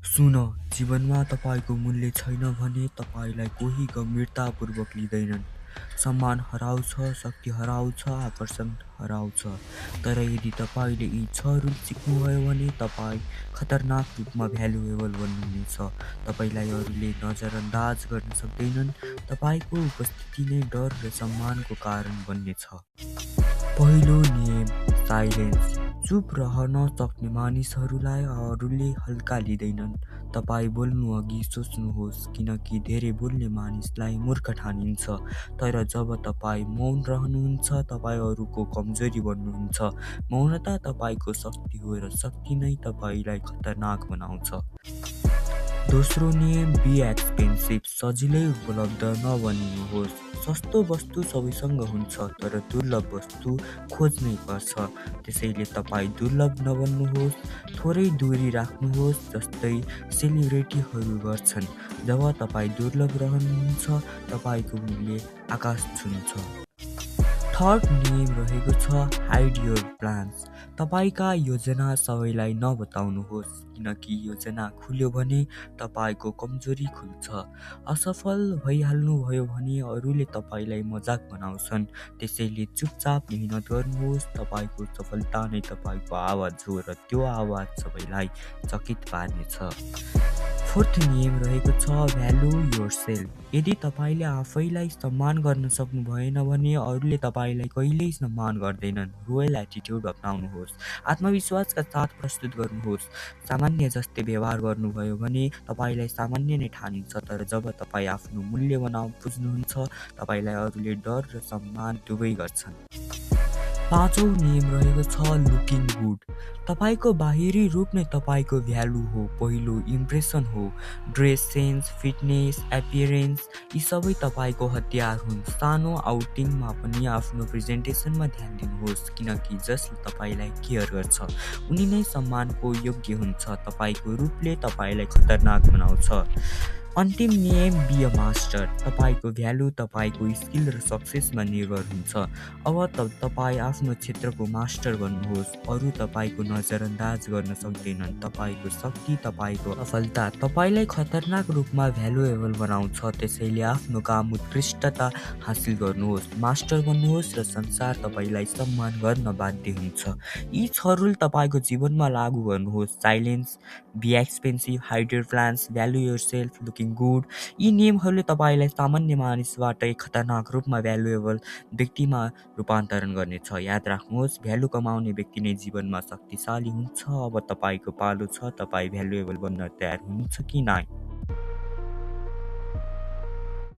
सुन, जीवनमा तपाईँको मूल्य छैन भने तपाईँलाई कोही गम्भीरतापूर्वक लिँदैनन्। सम्मान हराउँछ, शक्ति हराउँछ, आकर्षण हराउँछ। तर यदि तपाईँले यी 6 रुल सिक्नुभयो भने तपाईँ खतरनाक रूपमा भ्यालुएबल बन्नुहुनेछ। तपाईँलाई अरूले नजरअन्दाज गर्न सक्दैनन्। तपाईँको उपस्थिति नै डर र सम्मानको कारण बन्नेछ। पहिलो नियम, साइलेन्स। चुप रहन सक्ने मानिसहरूलाई अरूले हल्का लिँदैनन्। तपाईँ बोल्नु अघि सोच्नुहोस्, किनकि धेरै बोल्ने मानिसलाई मूर्ख ठानिन्छ। तर जब तपाईँ मौन रहनुहुन्छ, तपाईँ अरूको कमजोरी बन्नुहुन्छ। मौनता तपाईँको शक्ति हो र शक्ति नै तपाईँलाई खतरनाक बनाउँछ। दोस्रो नियम, बी एक्सपेन्सिभ। सजिलै उपलब्ध नबनिनुहोस्। सस्तो वस्तु सबैसँग हुन्छ, तर दुर्लभ वस्तु खोज्नै पर्छ। त्यसैले तपाईँ दुर्लभ नबन्नुहोस्। थोरै दूरी राख्नुहोस्, जस्तै सेलिब्रेटीहरू गर्छन्। जब तपाईँ दुर्लभ रहनुहुन्छ, तपाईँको मूल्य आकाश छुन्छ। थर्ड नियम रहेको छ, हाइड योर प्लान्स। तपाईँका योजना सबैलाई नबताउनुहोस्, किनकि योजना खुल्यो भने तपाईँको कमजोरी खुल्छ। असफल भइहाल्नुभयो भने अरूले तपाईँलाई मजाक बनाउँछन्। त्यसैले चुपचाप मेहनत गर्नुहोस्। तपाईँको सफलता नै तपाईँको आवाज हो र त्यो आवाज सबैलाई चकित पार्नेछ। फोर्थ नियम रहेको छ, भ्यालु योरसेल्फ। यदि तपाईँले आफैलाई सम्मान गर्न सक्नु भएन भने अरूले तपाईँलाई कहिल्यै सम्मान गर्दैनन्। रोयल एटिट्युड अपनाउनुहोस्। आत्मविश्वासका साथ प्रस्तुत गर्नुहोस्। सामान्य जस्तै व्यवहार गर्नुभयो भने तपाईँलाई सामान्य नै ठानिन्छ। तर जब तपाईँ आफ्नो मूल्य बुझ्नुहुन्छ, तपाईँलाई अरूले डर र सम्मान दुवै गर्छन्। पाँचौँ नियम रहेको छ, लुकिङ गुड। तपाईँको बाहिरी रूप नै तपाईँको भ्यालु हो। पहिलो इम्प्रेसन हो। ड्रेस सेन्स, फिटनेस, एपियरेन्स यी सबै तपाईँको हतियार हुन्। सानो आउटिङमा पनि आफ्नो प्रेजेन्टेसनमा ध्यान दिनुहोस्, किनकि जसले तपाईँलाई केयर गर्छ उनी नै सम्मानको योग्य हुन्छ। तपाईँको रूपले तपाईँलाई खतरनाक बनाउँछ। अन्तिम नियम, बी अ मास्टर। तपाईँको भ्यालु तपाईँको स्किल र सक्सेसमा निर्भर हुन्छ। अब तपाईँ आफ्नो क्षेत्रको मास्टर बन्नुहोस्। अरू तपाईँको नजरअन्दाज गर्न सक्दैनन्। तपाईँको शक्ति, तपाईँको सफलता तपाईँलाई खतरनाक रूपमा भ्यालुएबल बनाउँछ। त्यसैले आफ्नो काम उत्कृष्टता हासिल गर्नुहोस्, मास्टर बन्नुहोस् र संसार तपाईँलाई सम्मान गर्न बाध्य हुन्छ। यी 6 रुल तपाईँको जीवनमा लागू गर्नुहोस्। Silence, be expensive, hide your plans, value yourself, looking good. यी नियमहरूले तपाईँलाई सामान्य मानिसबाटै खतरनाक रूपमा भ्यालुएबल व्यक्तिमा रूपान्तरण गर्नेछ। याद राख्नुहोस्, भ्यालु कमाउने व्यक्ति नै जीवनमा शक्तिशाली हुन्छ। अब तपाईँको पालो छ, तपाईँ भ्यालुएबल बन्न तयार हुनुहुन्छ कि नै?